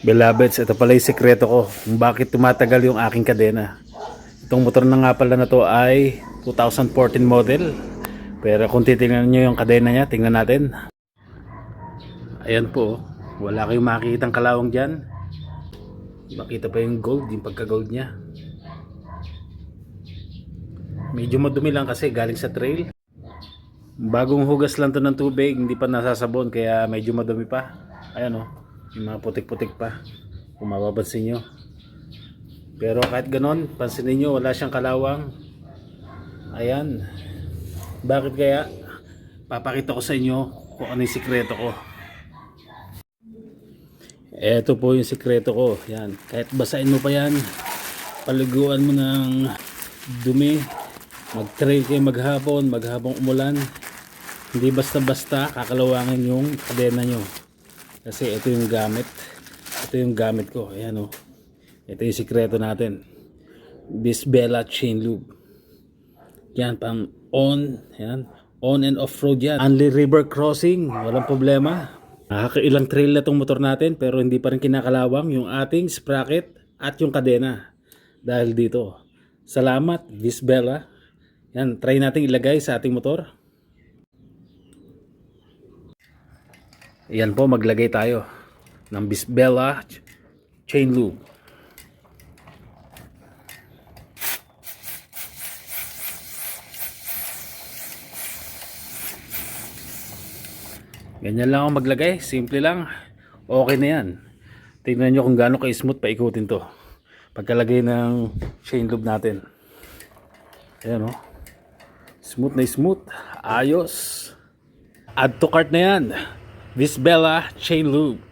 Beloveds, ito pala yung sekreto ko kung bakit tumatagal yung aking kadena. Itong motor na nga pala na to ay 2014 model. Pero kung titingnan nyo yung kadena nya, tingnan natin. Ayan po, wala kayong makikitang kalawang dyan. Makita pa yung gold, yung pagka-gold nya. Medyo madumi lang kasi galing sa trail. Bagong hugas lang to ng tubig, hindi pa nasasabon kaya medyo madumi pa. Ayan o, yung mga putik-putik pa kung mapapansin nyo. Pero kahit ganon, pansinin nyo wala siyang kalawang. Ayan. Bakit kaya? Papakita ko sa inyo kung ano yung sikreto ko. Eto po yung sikreto ko. Yan. Kahit basain mo pa yan, paliguan mo ng dumi, mag-trail kayo maghapong umulan, hindi basta-basta kakalawangin yung kadena nyo. Kasi ito yung gamit. Ito yung gamit ko. Ayan o. Ito yung sikreto natin. Bisbella chain lube. Yan, pang on. Yan. On and off road yan. Only river crossing. Walang problema. Nakakailang trail na itong motor natin pero hindi pa rin kinakalawang yung ating sprocket at yung kadena. Dahil dito. Salamat, Bisbella. Yan, try natin ilagay sa ating motor. Yan po, maglagay tayo ng Bisbella chain lube. Ganyan lang ako maglagay, simple lang. Okay na yan. Tingnan nyo kung gaano ka-smooth paikutin to. Pagkalagay ng chain lube natin. Ayan o. Smooth na smooth. Ayos. Add to cart na yan. Bisbella chain lube.